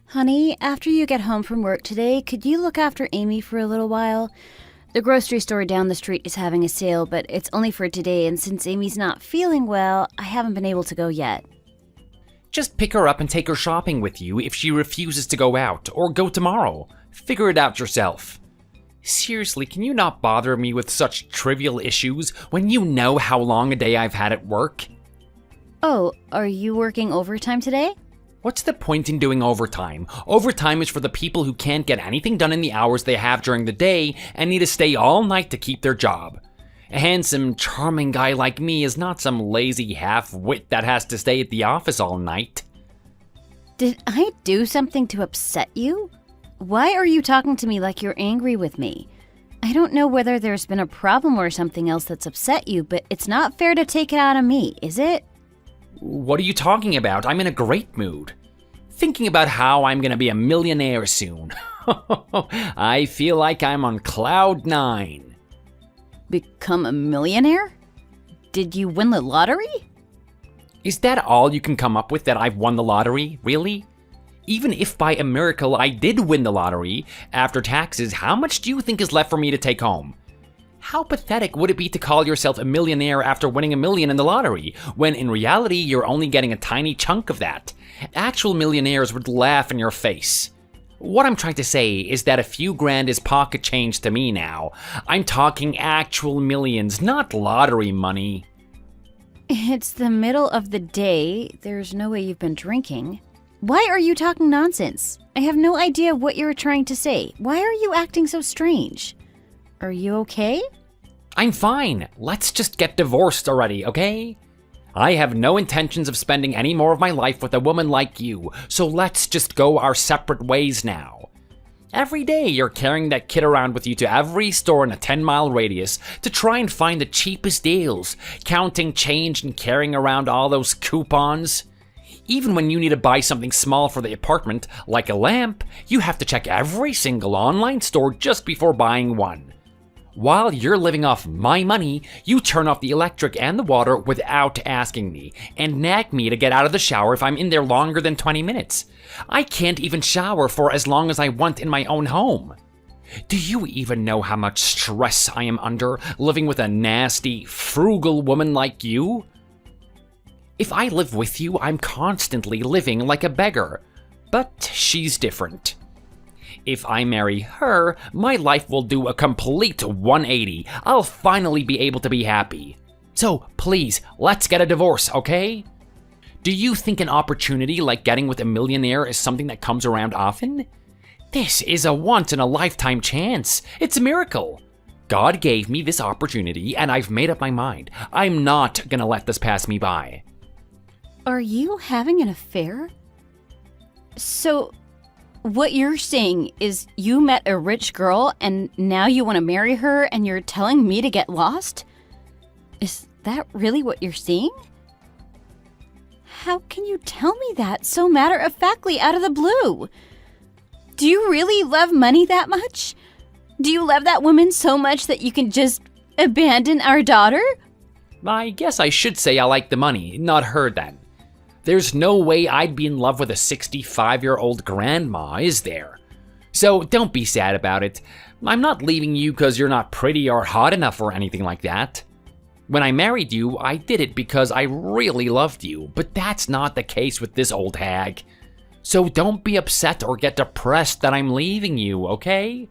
Honey, after you get home from work today, could you look after Amy for a little while? The grocery store down the street is having a sale, but it's only for today, and since Amy's not feeling well, I haven't been able to go yet. Just pick her up and take her shopping with you if she refuses to go out, or go tomorrow. Figure it out yourself. Seriously, can you not bother me with such trivial issues when you know how long a day I've had at work? Oh, are you working overtime today? What's the point in doing overtime? Overtime is for the people who can't get anything done in the hours they have during the day and need to stay all night to keep their job. A handsome, charming guy like me is not some lazy half-wit that has to stay at the office all night. Did I do something to upset you? Why are you talking to me like you're angry with me? I don't know whether there's been a problem or something else that's upset you, but it's not fair to take it out on me, is it? What are you talking about? I'm in a great mood. Thinking about how I'm gonna be a millionaire soon. I feel like I'm on cloud 9. Become a millionaire? Did you win the lottery? Is that all you can come up with, that I've won the lottery? Really? Even if by a miracle I did win the lottery, after taxes, how much do you think is left for me to take home? How pathetic would it be to call yourself a millionaire after winning $1 million in the lottery, when in reality you're only getting a tiny chunk of that? Actual millionaires would laugh in your face. What I'm trying to say is that a few grand is pocket change to me now. I'm talking actual millions, not lottery money. It's the middle of the day. There's no way you've been drinking. Why are you talking nonsense? I have no idea what you're trying to say. Why are you acting so strange? Are you okay? I'm fine. Let's just get divorced already, okay? I have no intentions of spending any more of my life with a woman like you, so let's just go our separate ways now. Every day you're carrying that kid around with you to every store in a 10-mile radius to try and find the cheapest deals, counting change and carrying around all those coupons. Even when you need to buy something small for the apartment, like a lamp, you have to check every single online store just before buying one. While you're living off my money, you turn off the electric and the water without asking me, and nag me to get out of the shower if I'm in there longer than 20 minutes. I can't even shower for as long as I want in my own home. Do you even know how much stress I am under living with a nasty, frugal woman like you? If I live with you, I'm constantly living like a beggar. But she's different. If I marry her, my life will do a complete 180. I'll finally be able to be happy. So please, let's get a divorce, okay? Do you think an opportunity like getting with a millionaire is something that comes around often? This is a once-in-a-lifetime chance. It's a miracle. God gave me this opportunity, and I've made up my mind. I'm not gonna let this pass me by. Are you having an affair? So, what you're saying is you met a rich girl and now you want to marry her and you're telling me to get lost? Is that really what you're saying? How can you tell me that so matter-of-factly out of the blue? Do you really love money that much? Do you love that woman so much that you can just abandon our daughter? I guess I should say I like the money, not her then. There's no way I'd be in love with a 65-year-old grandma, is there? So don't be sad about it. I'm not leaving you because you're not pretty or hot enough or anything like that. When I married you, I did it because I really loved you, but that's not the case with this old hag. So don't be upset or get depressed that I'm leaving you, okay?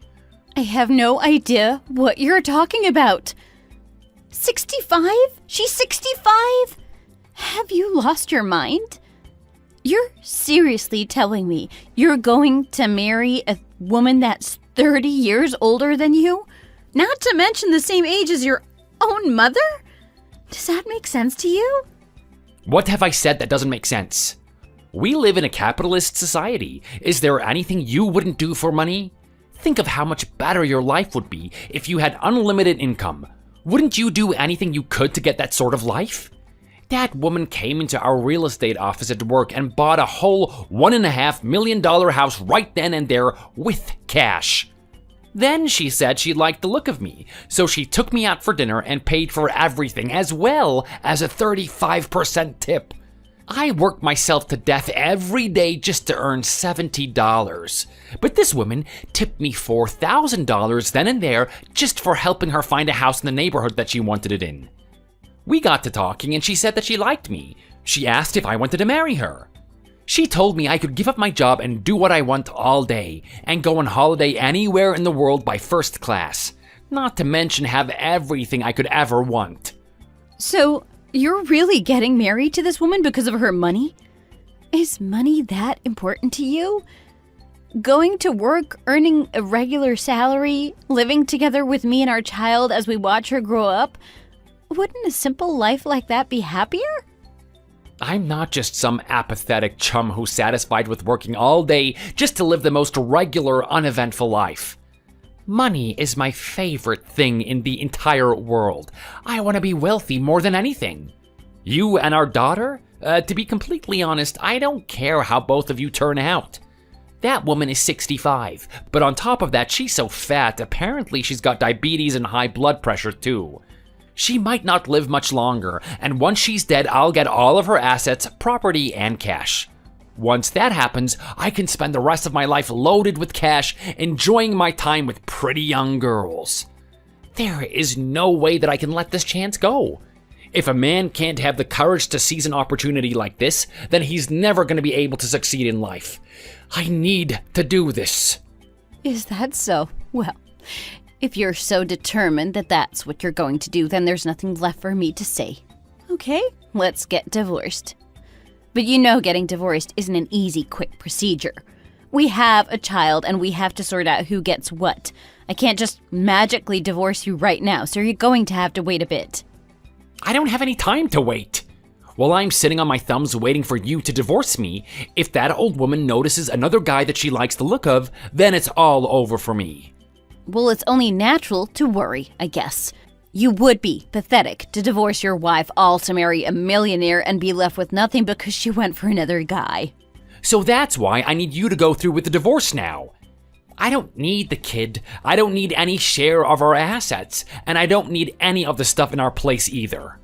I have no idea what you're talking about. 65? She's 65? Have you lost your mind? You're seriously telling me you're going to marry a woman that's 30 years older than you? Not to mention the same age as your own mother? Does that make sense to you? What have I said that doesn't make sense? We live in a capitalist society. Is there anything you wouldn't do for money? Think of how much better your life would be if you had unlimited income. Wouldn't you do anything you could to get that sort of life? That woman came into our real estate office at work and bought a whole $1.5 million house right then and there with cash. Then she said she liked the look of me, so she took me out for dinner and paid for everything as well as a 35% tip. I work myself to death every day just to earn $70. But this woman tipped me $4,000 then and there just for helping her find a house in the neighborhood that she wanted it in. We got to talking and she said that she liked me. She asked if I wanted to marry her. She told me I could give up my job and do what I want all day and go on holiday anywhere in the world by first class. Not to mention have everything I could ever want. So, you're really getting married to this woman because of her money? Is money that important to you? Going to work, earning a regular salary, living together with me and our child as we watch her grow up? Wouldn't a simple life like that be happier? I'm not just some apathetic chum who's satisfied with working all day just to live the most regular, uneventful life. Money is my favorite thing in the entire world. I want to be wealthy more than anything. You and our daughter? To be completely honest, I don't care how both of you turn out. That woman is 65, but on top of that, she's so fat, apparently she's got diabetes and high blood pressure too. She might not live much longer, and once she's dead, I'll get all of her assets, property, and cash. Once that happens, I can spend the rest of my life loaded with cash, enjoying my time with pretty young girls. There is no way that I can let this chance go. If a man can't have the courage to seize an opportunity like this, then he's never going to be able to succeed in life. I need to do this. Is that so? Well, if you're so determined that that's what you're going to do, then there's nothing left for me to say. Okay, let's get divorced. But you know getting divorced isn't an easy, quick procedure. We have a child and we have to sort out who gets what. I can't just magically divorce you right now, so you're going to have to wait a bit. I don't have any time to wait. While I'm sitting on my thumbs waiting for you to divorce me, if that old woman notices another guy that she likes the look of, then it's all over for me. Well, it's only natural to worry, I guess. You would be pathetic to divorce your wife all to marry a millionaire and be left with nothing because she went for another guy. So that's why I need you to go through with the divorce now. I don't need the kid, I don't need any share of our assets, and I don't need any of the stuff in our place either.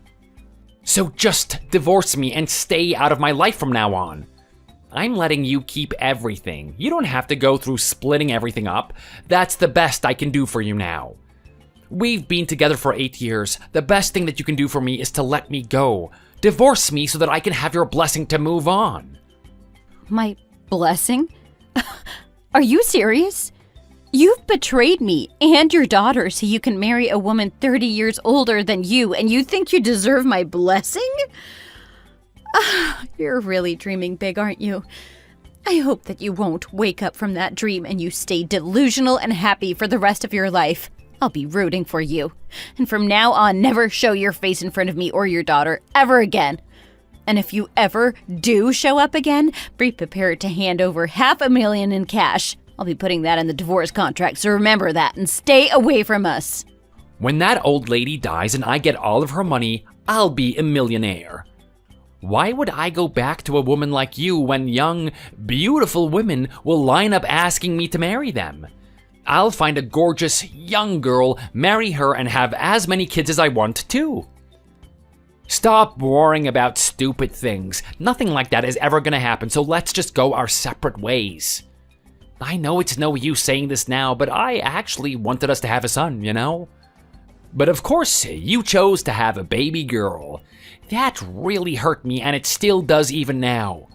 So just divorce me and stay out of my life from now on. I'm letting you keep everything. You don't have to go through splitting everything up. That's the best I can do for you now. We've been together for 8 years. The best thing that you can do for me is to let me go. Divorce me so that I can have your blessing to move on. My blessing? Are you serious? You've betrayed me and your daughter so you can marry a woman 30 years older than you, and you think you deserve my blessing? You're really dreaming big, aren't you? I hope that you won't wake up from that dream and you stay delusional and happy for the rest of your life. I'll be rooting for you. And from now on, never show your face in front of me or your daughter ever again. And if you ever do show up again, be prepared to hand over $500,000 in cash. I'll be putting that in the divorce contract, so remember that and stay away from us. When that old lady dies and I get all of her money, I'll be a millionaire. Why would I go back to a woman like you when young, beautiful women will line up asking me to marry them? I'll find a gorgeous, young girl, marry her, and have as many kids as I want, too. Stop worrying about stupid things. Nothing like that is ever gonna happen, so let's just go our separate ways. I know it's no use saying this now, but I actually wanted us to have a son, you know? But of course, you chose to have a baby girl. That really hurt me, and it still does even now.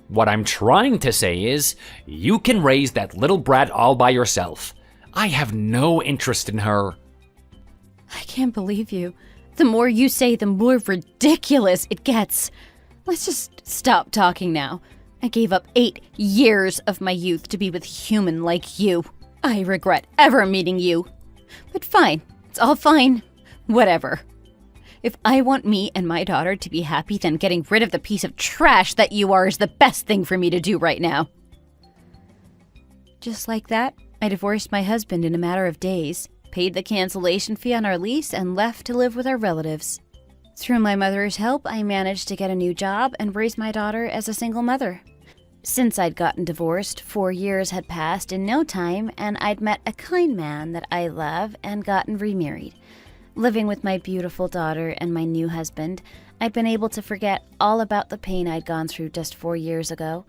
What I'm trying to say is, you can raise that little brat all by yourself. I have no interest in her. I can't believe you. The more you say, the more ridiculous it gets. Let's just stop talking now. I gave up 8 years of my youth to be with a human like you. I regret ever meeting you. But fine, it's all fine. Whatever. If I want me and my daughter to be happy, then getting rid of the piece of trash that you are is the best thing for me to do right now. Just like that, I divorced my husband in a matter of days, paid the cancellation fee on our lease, and left to live with our relatives. Through my mother's help, I managed to get a new job and raise my daughter as a single mother. Since I'd gotten divorced, 4 years had passed in no time, and I'd met a kind man that I love and gotten remarried. Living with my beautiful daughter and my new husband, I'd been able to forget all about the pain I'd gone through just 4 years ago.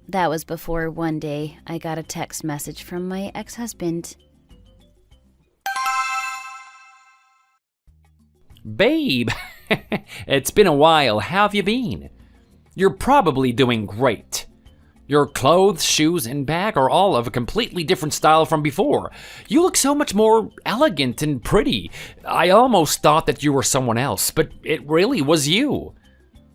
That was before one day I got a text message from my ex-husband. Babe, it's been a while. How have you been? You're probably doing great. Your clothes, shoes, and bag are all of a completely different style from before. You look so much more elegant and pretty. I almost thought that you were someone else, but it really was you.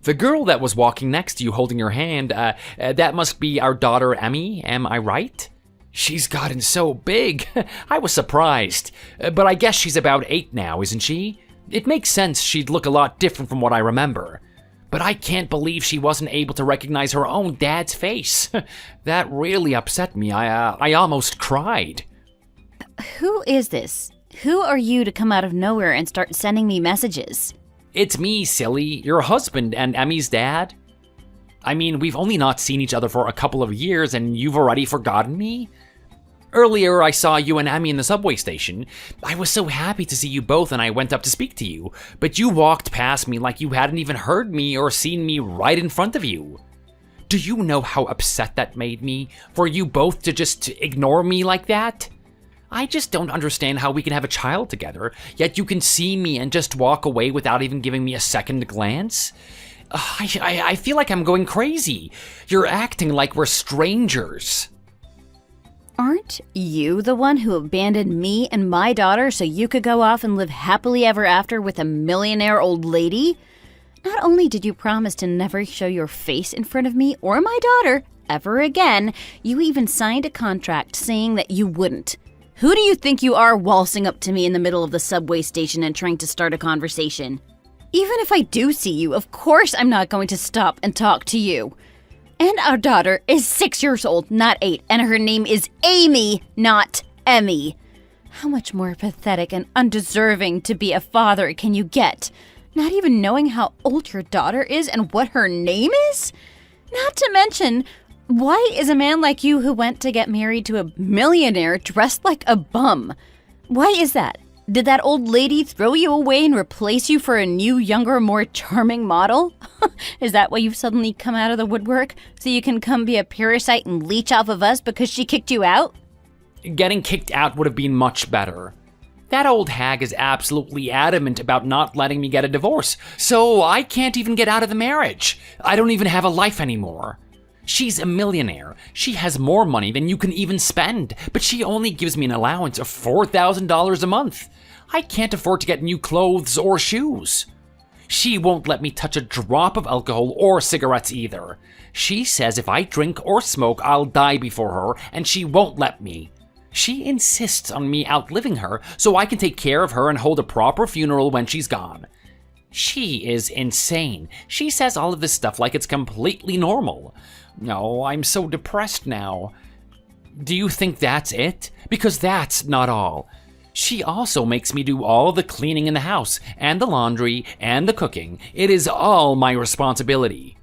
The girl that was walking next to you holding your hand, that must be our daughter Emmy, am I right? She's gotten so big. I was surprised. But I guess she's about 8 now, isn't she? It makes sense she'd look a lot different from what I remember. But I can't believe she wasn't able to recognize her own dad's face. That really upset me. I almost cried. Who is this? Who are you to come out of nowhere and start sending me messages? It's me, silly. Your husband and Emmy's dad. I mean, we've only not seen each other for a couple of years and you've already forgotten me? Earlier, I saw you and Emmy in the subway station. I was so happy to see you both and I went up to speak to you, but you walked past me like you hadn't even heard me or seen me right in front of you. Do you know how upset that made me, for you both to just ignore me like that? I just don't understand how we can have a child together, yet you can see me and just walk away without even giving me a second glance. I feel like I'm going crazy. You're acting like we're strangers. Aren't you the one who abandoned me and my daughter so you could go off and live happily ever after with a millionaire old lady? Not only did you promise to never show your face in front of me or my daughter ever again, you even signed a contract saying that you wouldn't. Who do you think you are, waltzing up to me in the middle of the subway station and trying to start a conversation? Even if I do see you, of course I'm not going to stop and talk to you. And our daughter is 6 years old, not 8, and her name is Amy, not Emmy. How much more pathetic and undeserving to be a father can you get? Not even knowing how old your daughter is and what her name is? Not to mention, why is a man like you who went to get married to a millionaire dressed like a bum? Why is that? Did that old lady throw you away and replace you for a new, younger, more charming model? Is that why you've suddenly come out of the woodwork? So you can come be a parasite and leech off of us because she kicked you out? Getting kicked out would have been much better. That old hag is absolutely adamant about not letting me get a divorce, so I can't even get out of the marriage. I don't even have a life anymore. She's a millionaire. She has more money than you can even spend, but she only gives me an allowance of $4,000 a month. I can't afford to get new clothes or shoes. She won't let me touch a drop of alcohol or cigarettes either. She says if I drink or smoke, I'll die before her, and she won't let me. She insists on me outliving her so I can take care of her and hold a proper funeral when she's gone. She is insane. She says all of this stuff like it's completely normal. No, I'm so depressed now. Do you think that's it? Because that's not all. She also makes me do all the cleaning in the house, and the laundry, and the cooking. It is all my responsibility.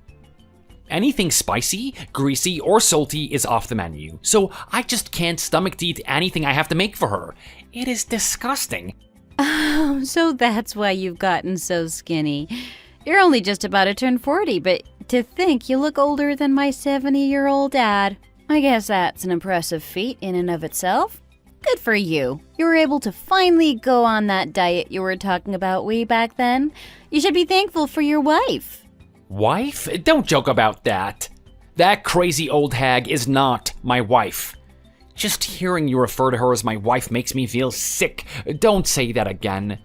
Anything spicy, greasy, or salty is off the menu, so I just can't stomach to eat anything I have to make for her. It is disgusting. Oh, so that's why you've gotten so skinny. You're only just about to turn 40, but to think you look older than my 70-year-old dad. I guess that's an impressive feat in and of itself. Good for you. You were able to finally go on that diet you were talking about way back then. You should be thankful for your wife. Wife? Don't joke about that. That crazy old hag is not my wife. Just hearing you refer to her as my wife makes me feel sick. Don't say that again.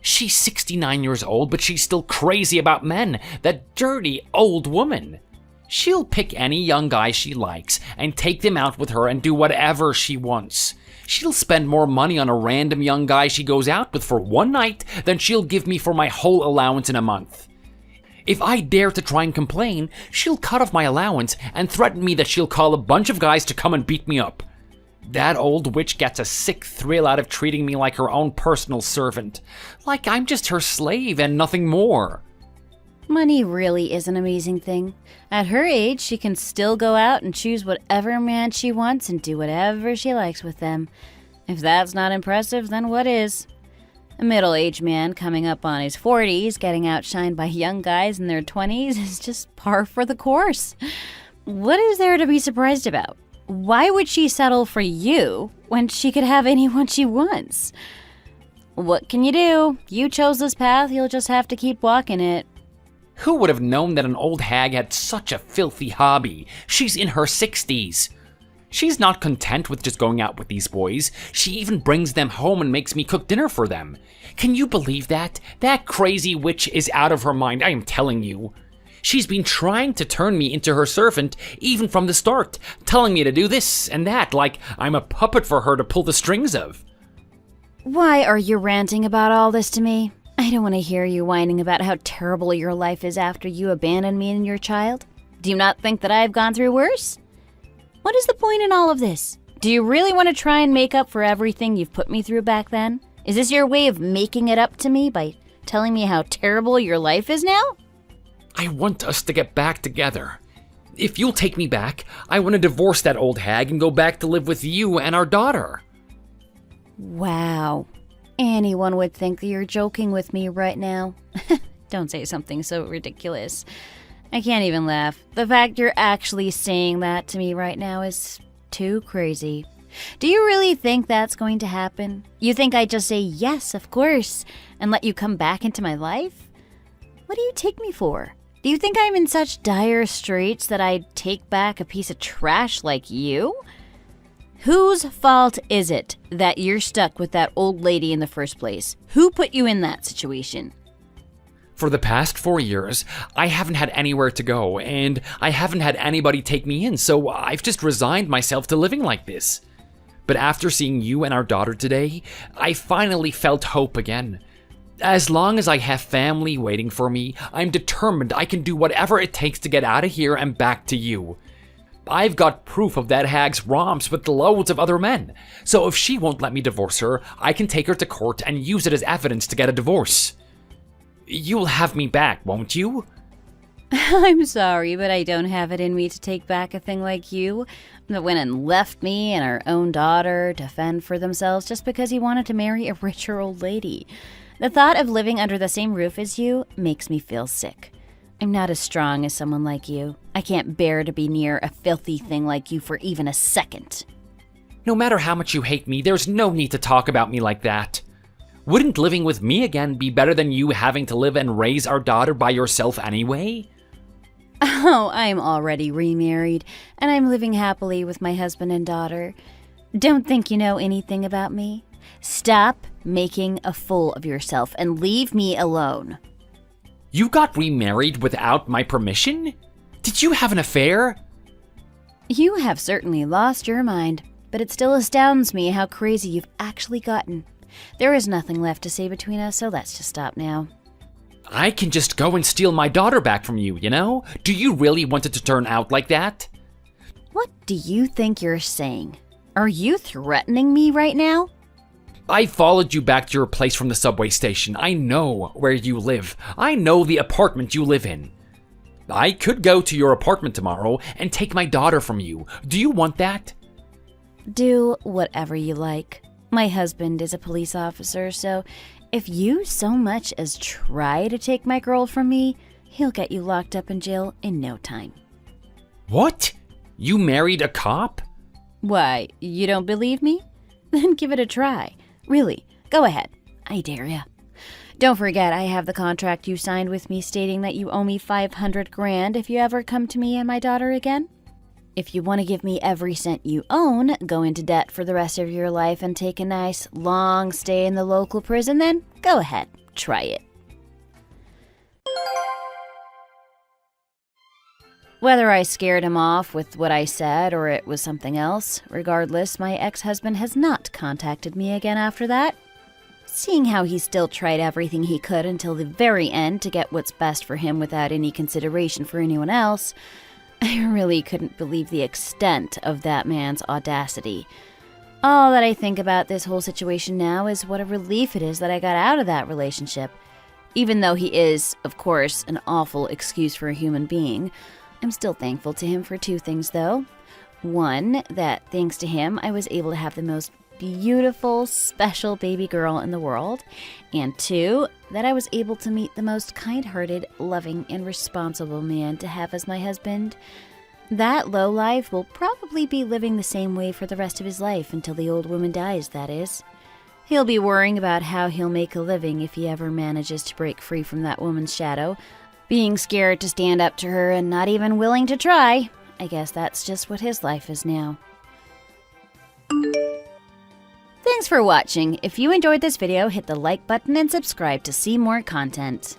She's 69 years old, but she's still crazy about men. That dirty old woman. She'll pick any young guy she likes and take them out with her and do whatever she wants. She'll spend more money on a random young guy she goes out with for one night than she'll give me for my whole allowance in a month. If I dare to try and complain, she'll cut off my allowance and threaten me that she'll call a bunch of guys to come and beat me up. That old witch gets a sick thrill out of treating me like her own personal servant. Like I'm just her slave and nothing more. Money really is an amazing thing. At her age, she can still go out and choose whatever man she wants and do whatever she likes with them. If that's not impressive, then what is? A middle-aged man coming up on his 40s, getting outshined by young guys in their 20s is just par for the course. What is there to be surprised about? Why would she settle for you when she could have anyone she wants? What can you do? You chose this path, you'll just have to keep walking it. Who would have known that an old hag had such a filthy hobby? She's in her 60s. She's not content with just going out with these boys. She even brings them home and makes me cook dinner for them. Can you believe that? That crazy witch is out of her mind, I am telling you. She's been trying to turn me into her servant even from the start, telling me to do this and that, like I'm a puppet for her to pull the strings of. Why are you ranting about all this to me? I don't want to hear you whining about how terrible your life is after you abandoned me and your child. Do you not think that I have gone through worse? What is the point in all of this? Do you really want to try and make up for everything you've put me through back then? Is this your way of making it up to me by telling me how terrible your life is now? I want us to get back together. If you'll take me back, I want to divorce that old hag and go back to live with you and our daughter. Wow. Anyone would think that you're joking with me right now. Don't say something so ridiculous. I can't even laugh. The fact you're actually saying that to me right now is too crazy. Do you really think that's going to happen? You think I'd just say yes, of course, and let you come back into my life? What do you take me for? Do you think I'm in such dire straits that I'd take back a piece of trash like you? Whose fault is it that you're stuck with that old lady in the first place? Who put you in that situation? For the past 4 years, I haven't had anywhere to go, and I haven't had anybody take me in, so I've just resigned myself to living like this. But after seeing you and our daughter today, I finally felt hope again. As long as I have family waiting for me, I'm determined I can do whatever it takes to get out of here and back to you. I've got proof of that hag's romps with loads of other men, so if she won't let me divorce her, I can take her to court and use it as evidence to get a divorce. You'll have me back, won't you? I'm sorry, but I don't have it in me to take back a thing like you that went and left me and our own daughter to fend for themselves just because he wanted to marry a richer old lady. The thought of living under the same roof as you makes me feel sick. I'm not as strong as someone like you. I can't bear to be near a filthy thing like you for even a second. No matter how much you hate me, there's no need to talk about me like that. Wouldn't living with me again be better than you having to live and raise our daughter by yourself anyway? Oh, I'm already remarried, and I'm living happily with my husband and daughter. Don't think you know anything about me. Stop making a fool of yourself and leave me alone. You got remarried without my permission? Did you have an affair? You have certainly lost your mind, but it still astounds me how crazy you've actually gotten. There is nothing left to say between us, so let's just stop now. I can just go and steal my daughter back from you, you know? Do you really want it to turn out like that? What do you think you're saying? Are you threatening me right now? I followed you back to your place from the subway station. I know where you live. I know the apartment you live in. I could go to your apartment tomorrow and take my daughter from you. Do you want that? Do whatever you like. My husband is a police officer, so if you so much as try to take my girl from me, he'll get you locked up in jail in no time. What? You married a cop? Why, you don't believe me? Then give it a try. Really, go ahead. I dare ya. Don't forget I have the contract you signed with me stating that you owe me $500,000 if you ever come to me and my daughter again. If you want to give me every cent you own, go into debt for the rest of your life, and take a nice, long stay in the local prison, then go ahead, try it. Whether I scared him off with what I said or it was something else, regardless, my ex-husband has not contacted me again after that. Seeing how he still tried everything he could until the very end to get what's best for him without any consideration for anyone else, I really couldn't believe the extent of that man's audacity. All that I think about this whole situation now is what a relief it is that I got out of that relationship. Even though he is, of course, an awful excuse for a human being, I'm still thankful to him for two things, though. One, that thanks to him, I was able to have the most beautiful, special baby girl in the world. And 2, that I was able to meet the most kind-hearted, loving, and responsible man to have as my husband. That lowlife will probably be living the same way for the rest of his life until the old woman dies, that is. He'll be worrying about how he'll make a living if he ever manages to break free from that woman's shadow, being scared to stand up to her and not even willing to try. I guess that's just what his life is now. Thanks for watching. If you enjoyed this video, hit the like button and subscribe to see more content.